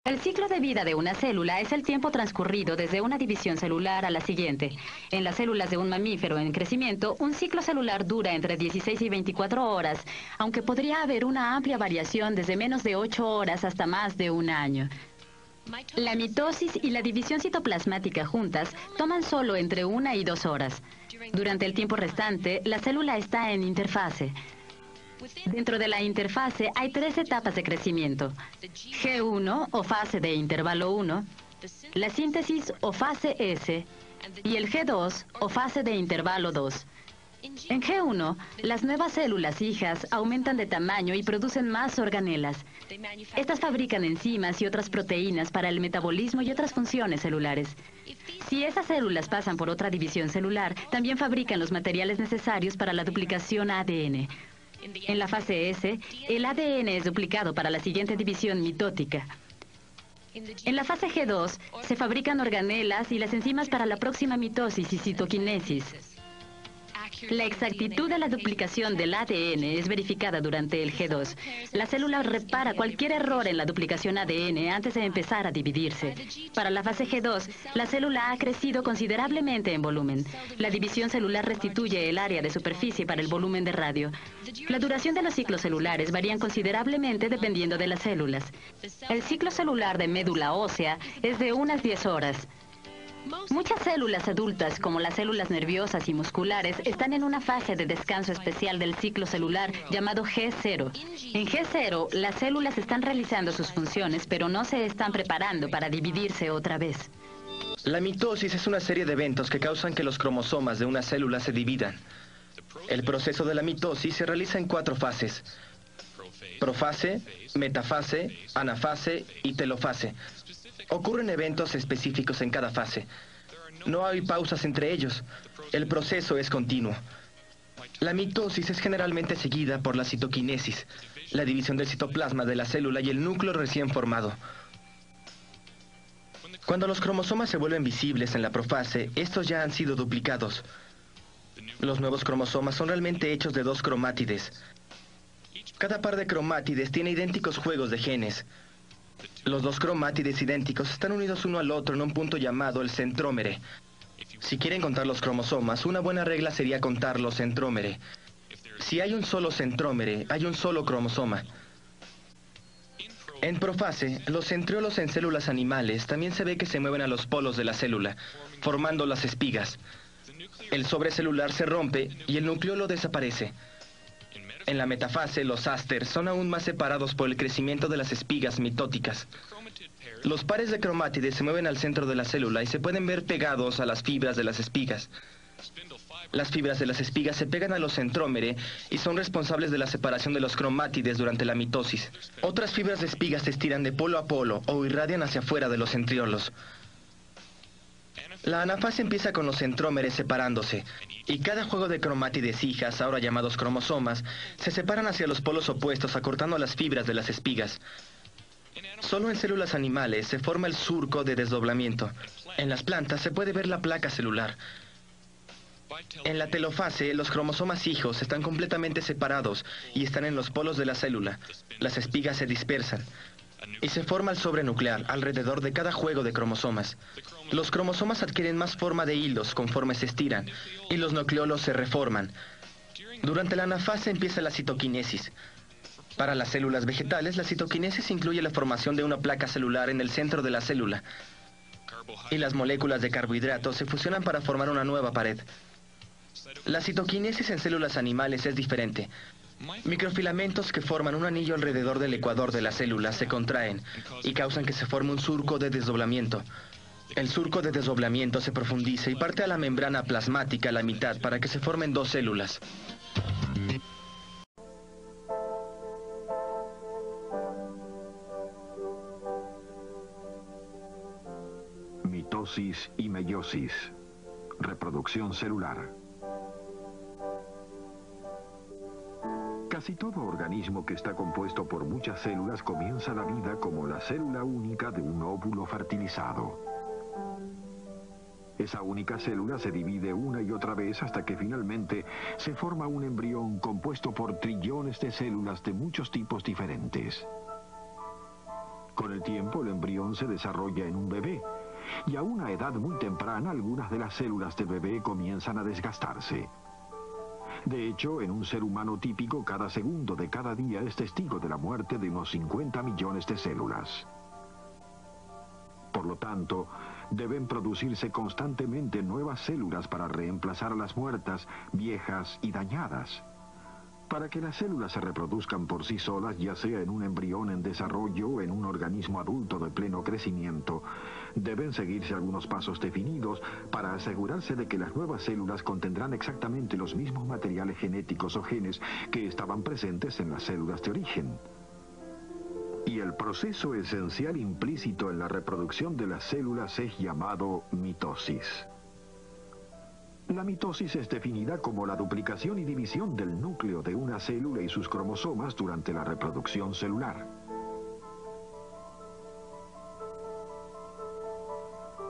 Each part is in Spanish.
El ciclo de vida de una célula es el tiempo transcurrido desde una división celular a la siguiente. En las células de un mamífero en crecimiento, un ciclo celular dura entre 16 y 24 horas, aunque podría haber una amplia variación desde menos de 8 horas hasta más de un año. La mitosis y la división citoplasmática juntas toman solo entre 1 y 2 horas. Durante el tiempo restante, la célula está en interfase. Dentro de la interfase hay 3 etapas de crecimiento: G1 o fase de intervalo 1, la síntesis o fase S y el G2 o fase de intervalo 2. En G1, las nuevas células hijas aumentan de tamaño y producen más organelas. Estas fabrican enzimas y otras proteínas para el metabolismo y otras funciones celulares. Si esas células pasan por otra división celular, también fabrican los materiales necesarios para la duplicación ADN. En la fase S, el ADN es duplicado para la siguiente división mitótica. En la fase G2, se fabrican organelas y las enzimas para la próxima mitosis y citoquinesis. La exactitud de la duplicación del ADN es verificada durante el G2. La célula repara cualquier error en la duplicación ADN antes de empezar a dividirse. Para la fase G2, la célula ha crecido considerablemente en volumen. La división celular restituye el área de superficie para el volumen de radio. La duración de los ciclos celulares varían considerablemente dependiendo de las células. El ciclo celular de médula ósea es de unas 10 horas. Muchas células adultas, como las células nerviosas y musculares, están en una fase de descanso especial del ciclo celular llamado G0. En G0, las células están realizando sus funciones, pero no se están preparando para dividirse otra vez. La mitosis es una serie de eventos que causan que los cromosomas de una célula se dividan. El proceso de la mitosis se realiza en 4 fases: profase, metafase, anafase y telofase. Ocurren eventos específicos en cada fase. No hay pausas entre ellos. El proceso es continuo. La mitosis es generalmente seguida por la citoquinesis, la división del citoplasma de la célula y el núcleo recién formado. Cuando los cromosomas se vuelven visibles en la profase, estos ya han sido duplicados. Los nuevos cromosomas son realmente hechos de 2 cromátides. Cada par de cromátides tiene idénticos juegos de genes. Los 2 cromátides idénticos están unidos uno al otro en un punto llamado el centrómere. Si quieren contar los cromosomas, una buena regla sería contar los centrómere. Si hay un solo centrómere, hay un solo cromosoma. En profase, los centriolos en células animales también se ve que se mueven a los polos de la célula, formando las espigas. El sobrecelular se rompe y el nucleolo desaparece. En la metafase, los áster son aún más separados por el crecimiento de las espigas mitóticas. Los pares de cromátides se mueven al centro de la célula y se pueden ver pegados a las fibras de las espigas. Las fibras de las espigas se pegan a los centrómere y son responsables de la separación de los cromátides durante la mitosis. Otras fibras de espigas se estiran de polo a polo o irradian hacia afuera de los centriolos. La anafase empieza con los centrómeres separándose, y cada juego de cromátides hijas, ahora llamados cromosomas, se separan hacia los polos opuestos acortando las fibras de las espigas. Solo en células animales se forma el surco de desdoblamiento. En las plantas se puede ver la placa celular. En la telofase, los cromosomas hijos están completamente separados y están en los polos de la célula. Las espigas se dispersan y se forma el sobrenuclear alrededor de cada juego de cromosomas. Los cromosomas adquieren más forma de hilos conforme se estiran y los nucleolos se reforman. Durante la anafase empieza la citoquinesis. Para las células vegetales, la citoquinesis incluye la formación de una placa celular en el centro de la célula y las moléculas de carbohidratos se fusionan para formar una nueva pared. La citoquinesis en células animales es diferente. Microfilamentos que forman un anillo alrededor del ecuador de la célula se contraen y causan que se forme un surco de desdoblamiento. El surco de desdoblamiento se profundiza y parte a la membrana plasmática a la mitad para que se formen 2 células. Mitosis y meiosis. Reproducción celular. Casi todo organismo que está compuesto por muchas células comienza la vida como la célula única de un óvulo fertilizado. Esa única célula se divide una y otra vez hasta que finalmente se forma un embrión compuesto por trillones de células de muchos tipos diferentes. Con el tiempo, el embrión se desarrolla en un bebé, y a una edad muy temprana, algunas de las células del bebé comienzan a desgastarse. De hecho, en un ser humano típico, cada segundo de cada día es testigo de la muerte de unos 50 millones de células. Por lo tanto, deben producirse constantemente nuevas células para reemplazar a las muertas, viejas y dañadas. Para que las células se reproduzcan por sí solas, ya sea en un embrión en desarrollo o en un organismo adulto de pleno crecimiento, deben seguirse algunos pasos definidos para asegurarse de que las nuevas células contendrán exactamente los mismos materiales genéticos o genes que estaban presentes en las células de origen. Y el proceso esencial implícito en la reproducción de las células es llamado mitosis. La mitosis es definida como la duplicación y división del núcleo de una célula y sus cromosomas durante la reproducción celular.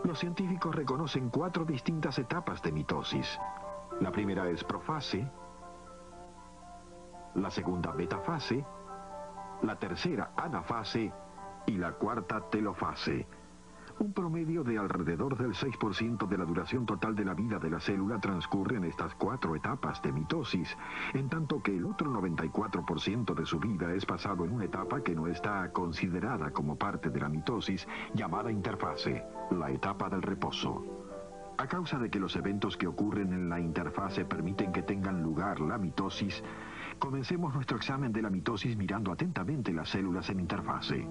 Los científicos reconocen 4 distintas etapas de mitosis. La primera es profase, la segunda metafase, la tercera anafase y la cuarta telofase. Un promedio de alrededor del 6% de la duración total de la vida de la célula transcurre en estas 4 etapas de mitosis, en tanto que el otro 94% de su vida es pasado en una etapa que no está considerada como parte de la mitosis, llamada interfase, la etapa del reposo. A causa de que los eventos que ocurren en la interfase permiten que tengan lugar la mitosis, comencemos nuestro examen de la mitosis mirando atentamente las células en interfase.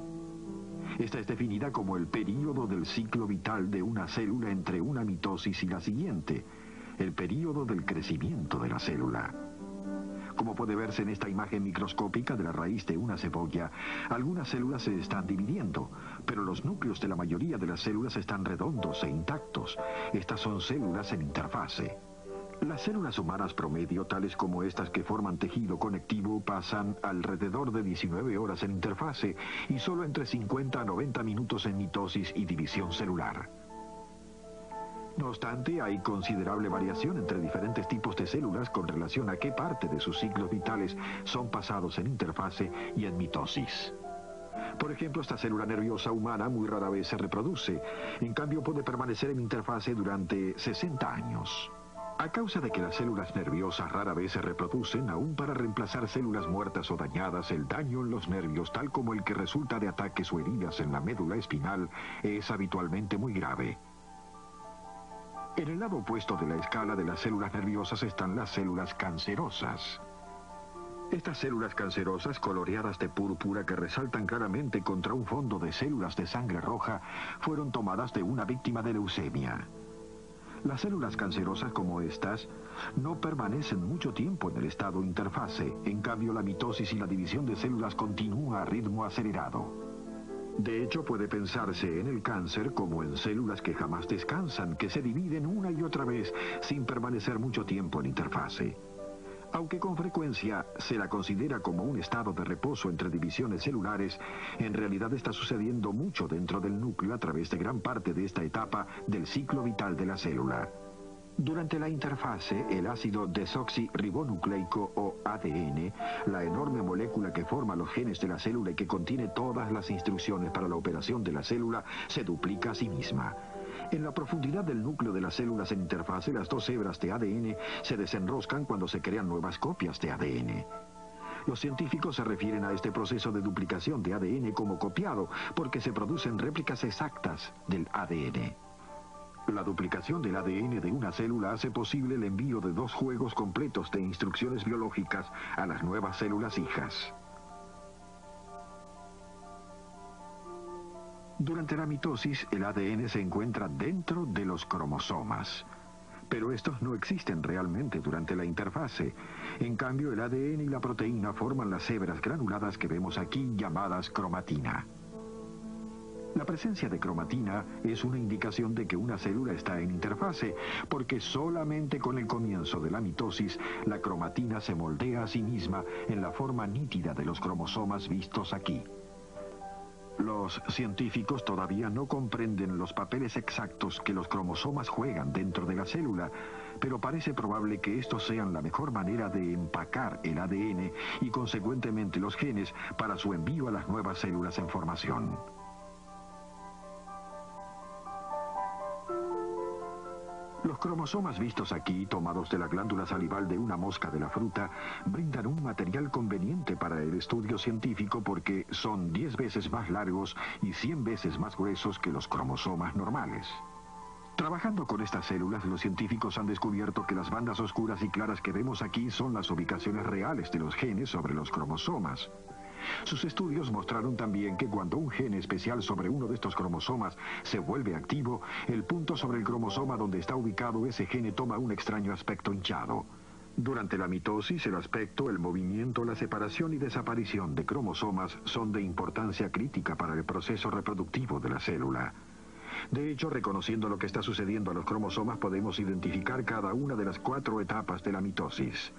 Esta es definida como el período del ciclo vital de una célula entre una mitosis y la siguiente, el período del crecimiento de la célula. Como puede verse en esta imagen microscópica de la raíz de una cebolla, algunas células se están dividiendo, pero los núcleos de la mayoría de las células están redondos e intactos. Estas son células en interfase. Las células humanas promedio, tales como estas que forman tejido conectivo, pasan alrededor de 19 horas en interfase y solo entre 50 a 90 minutos en mitosis y división celular. No obstante, hay considerable variación entre diferentes tipos de células con relación a qué parte de sus ciclos vitales son pasados en interfase y en mitosis. Por ejemplo, esta célula nerviosa humana muy rara vez se reproduce, en cambio puede permanecer en interfase durante 60 años. A causa de que las células nerviosas rara vez se reproducen, aún para reemplazar células muertas o dañadas, el daño en los nervios, tal como el que resulta de ataques o heridas en la médula espinal, es habitualmente muy grave. En el lado opuesto de la escala de las células nerviosas están las células cancerosas. Estas células cancerosas, coloreadas de púrpura que resaltan claramente contra un fondo de células de sangre roja, fueron tomadas de una víctima de leucemia. Las células cancerosas como estas no permanecen mucho tiempo en el estado interfase. En cambio, la mitosis y la división de células continúa a ritmo acelerado. De hecho, puede pensarse en el cáncer como en células que jamás descansan, que se dividen una y otra vez sin permanecer mucho tiempo en interfase. Aunque con frecuencia se la considera como un estado de reposo entre divisiones celulares, en realidad está sucediendo mucho dentro del núcleo a través de gran parte de esta etapa del ciclo vital de la célula. Durante la interfase, el ácido desoxirribonucleico o ADN, la enorme molécula que forma los genes de la célula y que contiene todas las instrucciones para la operación de la célula, se duplica a sí misma. En la profundidad del núcleo de las células en interfase, las 2 hebras de ADN se desenroscan cuando se crean nuevas copias de ADN. Los científicos se refieren a este proceso de duplicación de ADN como copiado, porque se producen réplicas exactas del ADN. La duplicación del ADN de una célula hace posible el envío de 2 juegos completos de instrucciones biológicas a las nuevas células hijas. Durante la mitosis, el ADN se encuentra dentro de los cromosomas. Pero estos no existen realmente durante la interfase. En cambio, el ADN y la proteína forman las hebras granuladas que vemos aquí, llamadas cromatina. La presencia de cromatina es una indicación de que una célula está en interfase, porque solamente con el comienzo de la mitosis, la cromatina se moldea a sí misma en la forma nítida de los cromosomas vistos aquí. Los científicos todavía no comprenden los papeles exactos que los cromosomas juegan dentro de la célula, pero parece probable que estos sean la mejor manera de empacar el ADN y consecuentemente los genes para su envío a las nuevas células en formación. Los cromosomas vistos aquí, tomados de la glándula salival de una mosca de la fruta, brindan un material conveniente para el estudio científico porque son 10 veces más largos y 100 veces más gruesos que los cromosomas normales. Trabajando con estas células, los científicos han descubierto que las bandas oscuras y claras que vemos aquí son las ubicaciones reales de los genes sobre los cromosomas. Sus estudios mostraron también que cuando un gen especial sobre uno de estos cromosomas se vuelve activo, el punto sobre el cromosoma donde está ubicado ese gen toma un extraño aspecto hinchado. Durante la mitosis, el aspecto, el movimiento, la separación y desaparición de cromosomas son de importancia crítica para el proceso reproductivo de la célula. De hecho, reconociendo lo que está sucediendo a los cromosomas, podemos identificar cada una de las 4 etapas de la mitosis.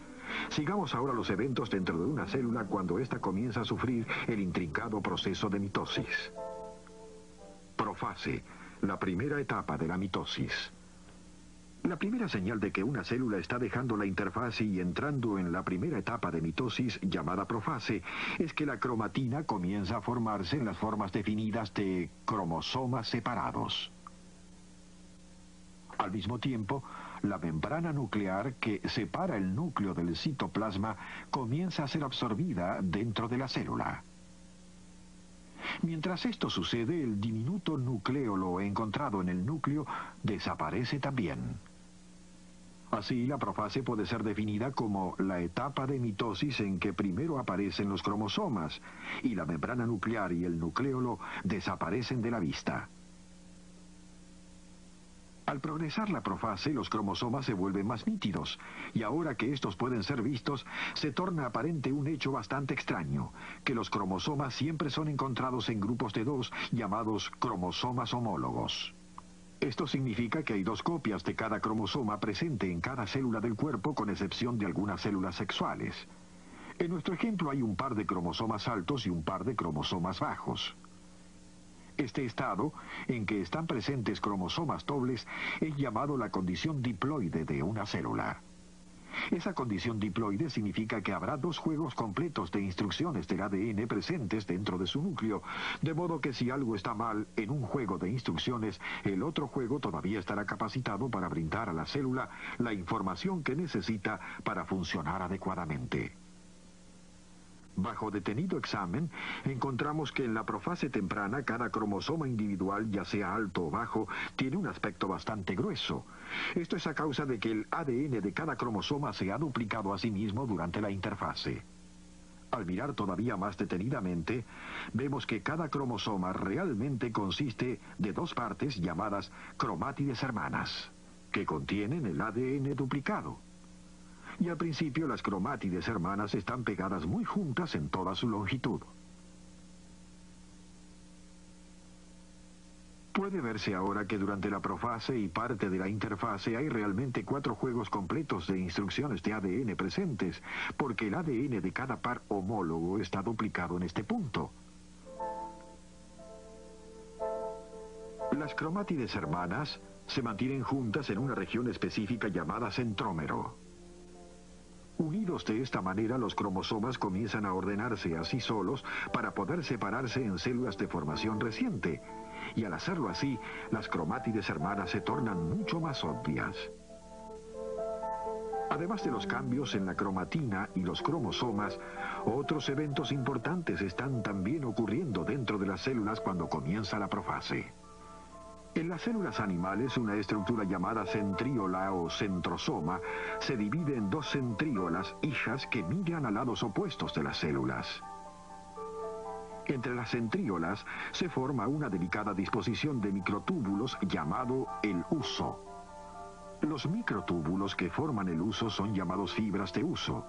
Sigamos ahora los eventos dentro de una célula cuando ésta comienza a sufrir el intrincado proceso de mitosis. Profase, la primera etapa de la mitosis. La primera señal de que una célula está dejando la interfase y entrando en la primera etapa de mitosis, llamada profase, es que la cromatina comienza a formarse en las formas definidas de cromosomas separados. Al mismo tiempo, la membrana nuclear que separa el núcleo del citoplasma comienza a ser absorbida dentro de la célula. Mientras esto sucede, el diminuto nucleolo encontrado en el núcleo desaparece también. Así, la profase puede ser definida como la etapa de mitosis en que primero aparecen los cromosomas y la membrana nuclear y el nucleolo desaparecen de la vista. Al progresar la profase, los cromosomas se vuelven más nítidos, y ahora que estos pueden ser vistos, se torna aparente un hecho bastante extraño, que los cromosomas siempre son encontrados en grupos de 2, llamados cromosomas homólogos. Esto significa que hay 2 copias de cada cromosoma presente en cada célula del cuerpo, con excepción de algunas células sexuales. En nuestro ejemplo hay un par de cromosomas altos y un par de cromosomas bajos. Este estado, en que están presentes cromosomas dobles, es llamado la condición diploide de una célula. Esa condición diploide significa que habrá 2 juegos completos de instrucciones del ADN presentes dentro de su núcleo, de modo que si algo está mal en un juego de instrucciones, el otro juego todavía estará capacitado para brindar a la célula la información que necesita para funcionar adecuadamente. Bajo detenido examen, encontramos que en la profase temprana cada cromosoma individual, ya sea alto o bajo, tiene un aspecto bastante grueso. Esto es a causa de que el ADN de cada cromosoma se ha duplicado a sí mismo durante la interfase. Al mirar todavía más detenidamente, vemos que cada cromosoma realmente consiste de 2 partes llamadas cromátides hermanas, que contienen el ADN duplicado. Y al principio las cromátides hermanas están pegadas muy juntas en toda su longitud. Puede verse ahora que durante la profase y parte de la interfase hay realmente 4 juegos completos de instrucciones de ADN presentes, porque el ADN de cada par homólogo está duplicado en este punto. Las cromátides hermanas se mantienen juntas en una región específica llamada centrómero. Unidos de esta manera, los cromosomas comienzan a ordenarse así solos para poder separarse en células de formación reciente. Y al hacerlo así, las cromátides hermanas se tornan mucho más obvias. Además de los cambios en la cromatina y los cromosomas, otros eventos importantes están también ocurriendo dentro de las células cuando comienza la profase. En las células animales, una estructura llamada centríola o centrosoma se divide en 2 centríolas hijas que miran a lados opuestos de las células. Entre las centríolas se forma una delicada disposición de microtúbulos llamado el huso. Los microtúbulos que forman el huso son llamados fibras de huso.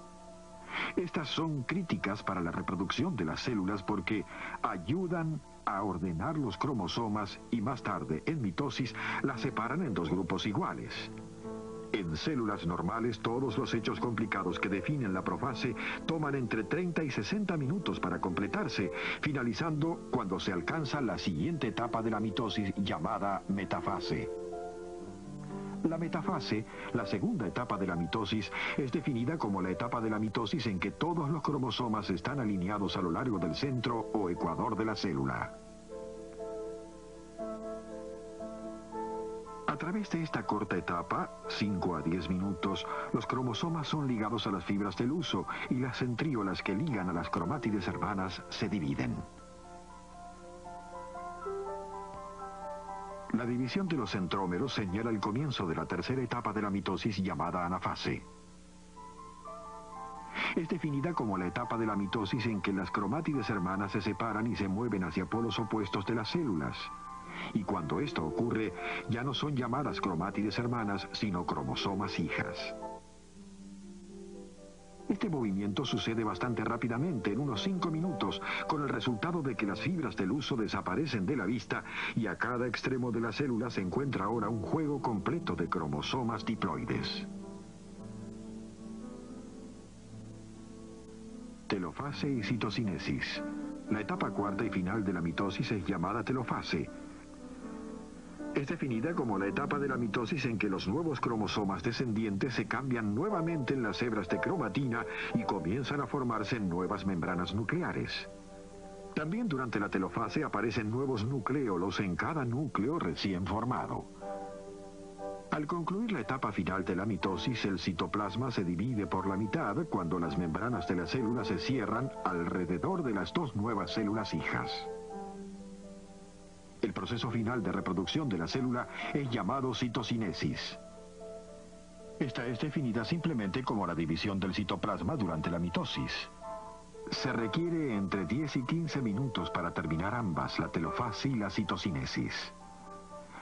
Estas son críticas para la reproducción de las células porque ayudan a ordenar los cromosomas y más tarde, en mitosis, las separan en 2 grupos iguales. En células normales, todos los hechos complicados que definen la profase toman entre 30 y 60 minutos para completarse, finalizando cuando se alcanza la siguiente etapa de la mitosis llamada metafase. La metafase, la segunda etapa de la mitosis, es definida como la etapa de la mitosis en que todos los cromosomas están alineados a lo largo del centro o ecuador de la célula. A través de esta corta etapa, 5 a 10 minutos, los cromosomas son ligados a las fibras del huso y las centríolas que ligan a las cromátides hermanas se dividen. La división de los centrómeros señala el comienzo de la tercera etapa de la mitosis llamada anafase. Es definida como la etapa de la mitosis en que las cromátides hermanas se separan y se mueven hacia polos opuestos de las células. Y cuando esto ocurre, ya no son llamadas cromátides hermanas, sino cromosomas hijas. Este movimiento sucede bastante rápidamente, en unos 5 minutos, con el resultado de que las fibras del huso desaparecen de la vista y a cada extremo de la célula se encuentra ahora un juego completo de cromosomas diploides. Telofase y citocinesis. La etapa cuarta y final de la mitosis es llamada telofase. Es definida como la etapa de la mitosis en que los nuevos cromosomas descendientes se cambian nuevamente en las hebras de cromatina y comienzan a formarse nuevas membranas nucleares. También durante la telofase aparecen nuevos nucleolos en cada núcleo recién formado. Al concluir la etapa final de la mitosis, el citoplasma se divide por la mitad cuando las membranas de la célula se cierran alrededor de las dos nuevas células hijas. El proceso final de reproducción de la célula es llamado citocinesis. Esta es definida simplemente como la división del citoplasma durante la mitosis. Se requiere entre 10 y 15 minutos para terminar ambas, la telofase y la citocinesis.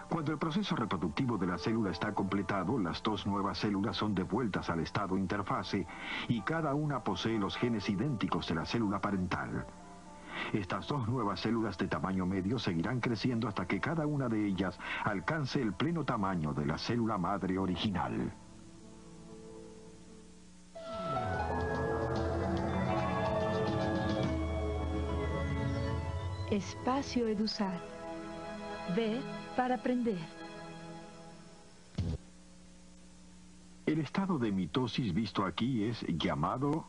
Cuando el proceso reproductivo de la célula está completado, las dos nuevas células son devueltas al estado interfase y cada una posee los genes idénticos de la célula parental. Estas dos nuevas células de tamaño medio seguirán creciendo hasta que cada una de ellas alcance el pleno tamaño de la célula madre original. Espacio EduSat. Ver para aprender. El estado de mitosis visto aquí es llamado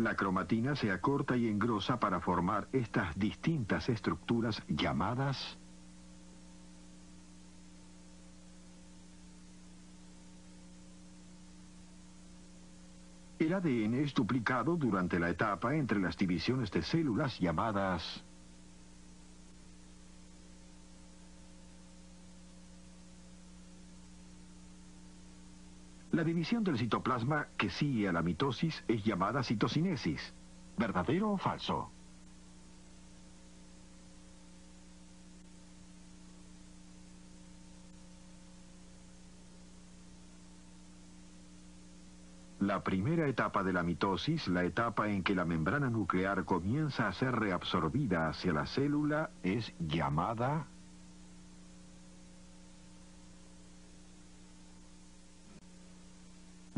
la cromatina se acorta y engrosa para formar estas distintas estructuras llamadas el ADN es duplicado durante la etapa entre las divisiones de células llamadas la división del citoplasma que sigue a la mitosis es llamada citocinesis. ¿Verdadero o falso? La primera etapa de la mitosis, la etapa en que la membrana nuclear comienza a ser reabsorbida hacia la célula, es llamada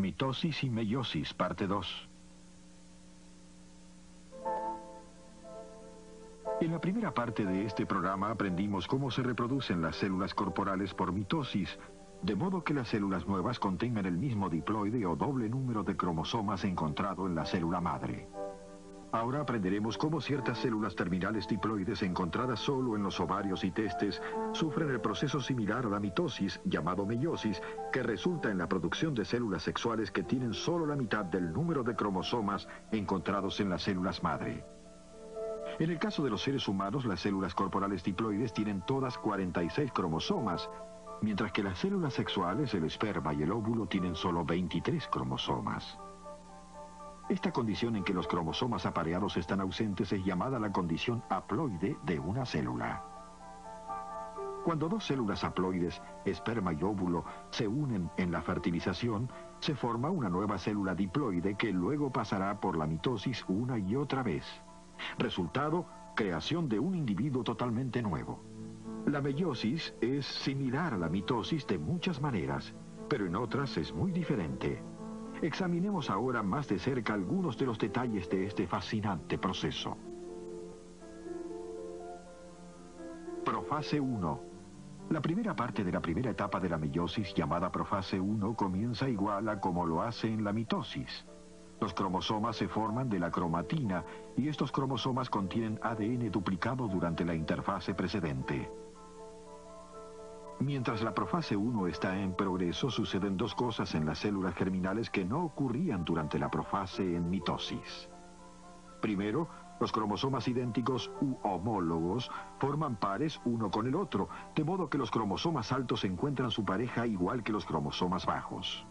mitosis y meiosis, parte 2. En la primera parte de este programa aprendimos cómo se reproducen las células corporales por mitosis, de modo que las células nuevas contengan el mismo diploide o doble número de cromosomas encontrado en la célula madre. Ahora aprenderemos cómo ciertas células terminales diploides encontradas solo en los ovarios y testes sufren el proceso similar a la mitosis, llamado meiosis, que resulta en la producción de células sexuales que tienen solo la mitad del número de cromosomas encontrados en las células madre. En el caso de los seres humanos, las células corporales diploides tienen todas 46 cromosomas, mientras que las células sexuales, el esperma y el óvulo, tienen solo 23 cromosomas. Esta condición en que los cromosomas apareados están ausentes es llamada la condición haploide de una célula. Cuando dos células haploides, esperma y óvulo, se unen en la fertilización, se forma una nueva célula diploide que luego pasará por la mitosis una y otra vez. Resultado, creación de un individuo totalmente nuevo. La meiosis es similar a la mitosis de muchas maneras, pero en otras es muy diferente. Examinemos ahora más de cerca algunos de los detalles de este fascinante proceso. Profase 1. La primera parte de la primera etapa de la meiosis, llamada profase 1, comienza igual a como lo hace en la mitosis. Los cromosomas se forman de la cromatina y estos cromosomas contienen ADN duplicado durante la interfase precedente. Mientras la profase 1 está en progreso, suceden dos cosas en las células germinales que no ocurrían durante la profase en mitosis. Primero, los cromosomas idénticos u homólogos forman pares uno con el otro, de modo que los cromosomas altos encuentran su pareja igual que los cromosomas bajos.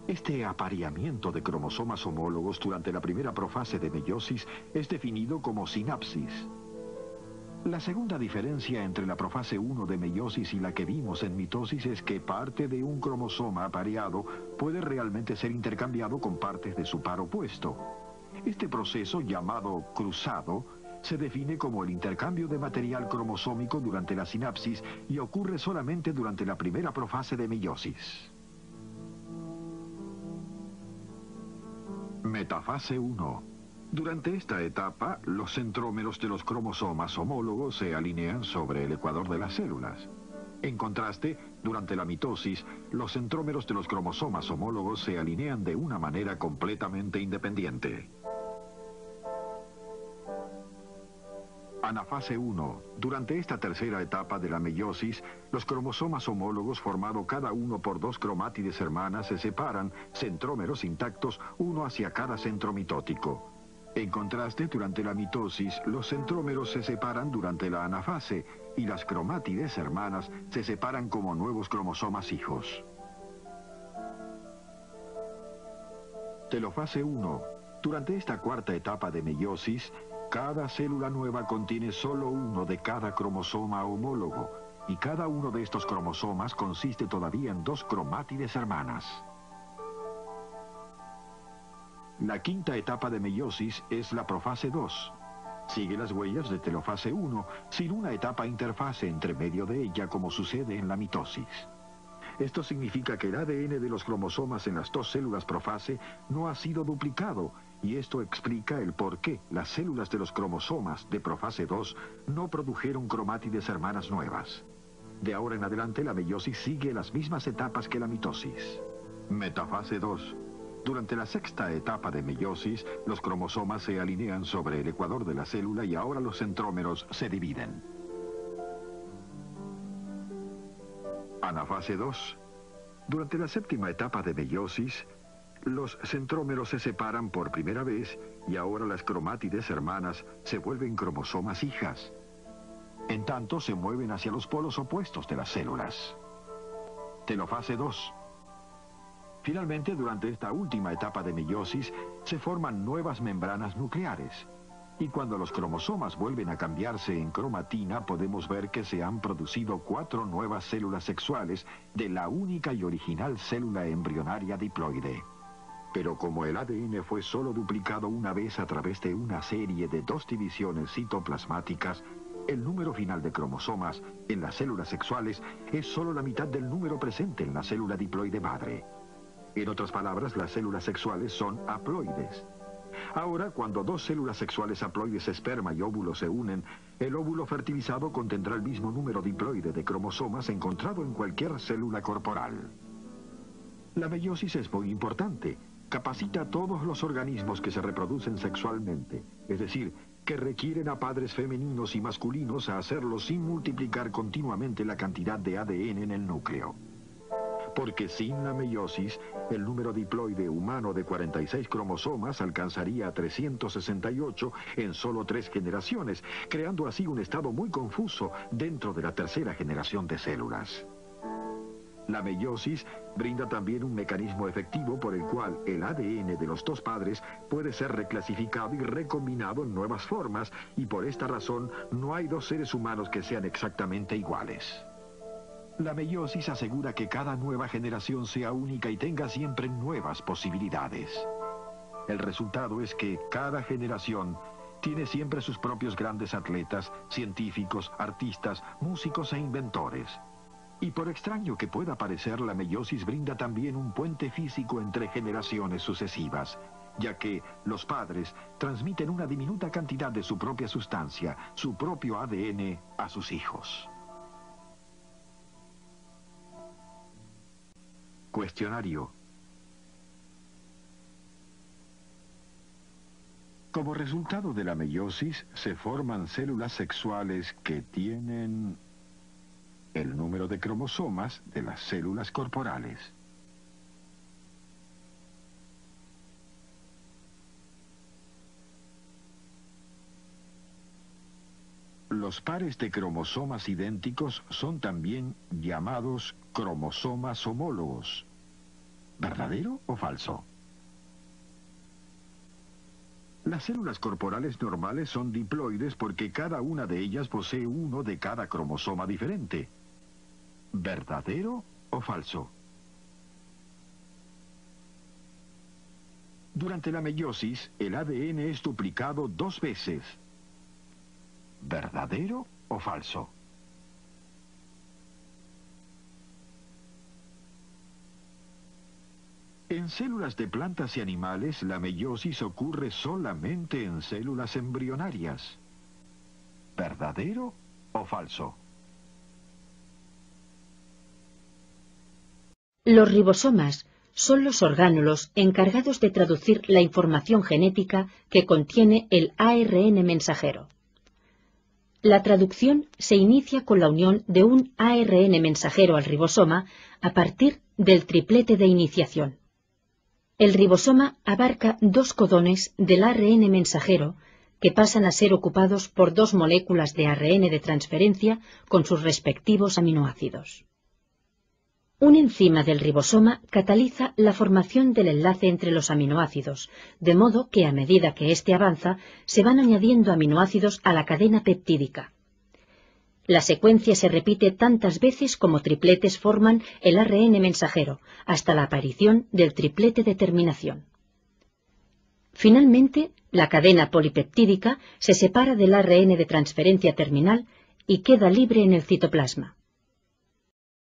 Este apareamiento de cromosomas homólogos durante la primera profase de meiosis es definido como sinapsis. La segunda diferencia entre la profase 1 de meiosis y la que vimos en mitosis es que parte de un cromosoma apareado puede realmente ser intercambiado con partes de su par opuesto. Este proceso, llamado cruzado, se define como el intercambio de material cromosómico durante la sinapsis y ocurre solamente durante la primera profase de meiosis. Metafase 1. Durante esta etapa, los centrómeros de los cromosomas homólogos se alinean sobre el ecuador de las células. En contraste, durante la mitosis, los centrómeros de los cromosomas homólogos se alinean de una manera completamente independiente. Anafase 1. Durante esta tercera etapa de la meiosis, los cromosomas homólogos formado cada uno por dos cromátides hermanas se separan, centrómeros intactos, uno hacia cada centro mitótico. En contraste, durante la mitosis, los centrómeros se separan durante la anafase y las cromátides hermanas se separan como nuevos cromosomas hijos. Telofase 1. Durante esta cuarta etapa de meiosis, cada célula nueva contiene solo uno de cada cromosoma homólogo, y cada uno de estos cromosomas consiste todavía en dos cromátides hermanas. La quinta etapa de meiosis es la profase 2. Sigue las huellas de telofase 1, sin una etapa interfase entre medio de ella como sucede en la mitosis. Esto significa que el ADN de los cromosomas en las dos células profase no ha sido duplicado, y esto explica el por qué las células de los cromosomas de profase 2 no produjeron cromátides hermanas nuevas. De ahora en adelante la meiosis sigue las mismas etapas que la mitosis. Metafase 2. Durante la sexta etapa de meiosis, los cromosomas se alinean sobre el ecuador de la célula y ahora los centrómeros se dividen. Anafase 2. Durante la séptima etapa de meiosis, los centrómeros se separan por primera vez y ahora las cromátides hermanas se vuelven cromosomas hijas. En tanto, se mueven hacia los polos opuestos de las células. Telofase 2. Finalmente, durante esta última etapa de meiosis, se forman nuevas membranas nucleares. Y cuando los cromosomas vuelven a cambiarse en cromatina, podemos ver que se han producido 4 nuevas células sexuales de la única y original célula embrionaria diploide. Pero como el ADN fue solo duplicado una vez a través de una serie de 2 divisiones citoplasmáticas, el número final de cromosomas en las células sexuales es solo la mitad del número presente en la célula diploide madre. En otras palabras, las células sexuales son haploides. Ahora, cuando 2 células sexuales haploides esperma y óvulo se unen, el óvulo fertilizado contendrá el mismo número diploide de cromosomas encontrado en cualquier célula corporal. La meiosis es muy importante. Capacita a todos los organismos que se reproducen sexualmente, es decir, que requieren a padres femeninos y masculinos a hacerlo sin multiplicar continuamente la cantidad de ADN en el núcleo. Porque sin la meiosis, el número diploide humano de 46 cromosomas alcanzaría a 368 en solo 3 generaciones, creando así un estado muy confuso dentro de la tercera generación de células. La meiosis brinda también un mecanismo efectivo por el cual el ADN de los dos padres puede ser reclasificado y recombinado en nuevas formas, y por esta razón no hay 2 seres humanos que sean exactamente iguales. La meiosis asegura que cada nueva generación sea única y tenga siempre nuevas posibilidades. El resultado es que cada generación tiene siempre sus propios grandes atletas, científicos, artistas, músicos e inventores. Y por extraño que pueda parecer, la meiosis brinda también un puente físico entre generaciones sucesivas, ya que los padres transmiten una diminuta cantidad de su propia sustancia, su propio ADN, a sus hijos. Cuestionario. Como resultado de la meiosis, se forman células sexuales que tienen el número de cromosomas de las células corporales. Los pares de cromosomas idénticos son también llamados cromosomas homólogos. ¿Verdadero o falso? Las células corporales normales son diploides porque cada una de ellas posee uno de cada cromosoma diferente. ¿Verdadero o falso? Durante la meiosis, el ADN es duplicado 2 veces. ¿Verdadero o falso? En células de plantas y animales, la meiosis ocurre solamente en células embrionarias. ¿Verdadero o falso? Los ribosomas son los orgánulos encargados de traducir la información genética que contiene el ARN mensajero. La traducción se inicia con la unión de un ARN mensajero al ribosoma a partir del triplete de iniciación. El ribosoma abarca 2 codones del ARN mensajero que pasan a ser ocupados por 2 moléculas de ARN de transferencia con sus respectivos aminoácidos. Un enzima del ribosoma cataliza la formación del enlace entre los aminoácidos, de modo que a medida que éste avanza, se van añadiendo aminoácidos a la cadena peptídica. La secuencia se repite tantas veces como tripletes forman el ARN mensajero, hasta la aparición del triplete de terminación. Finalmente, la cadena polipeptídica se separa del ARN de transferencia terminal y queda libre en el citoplasma.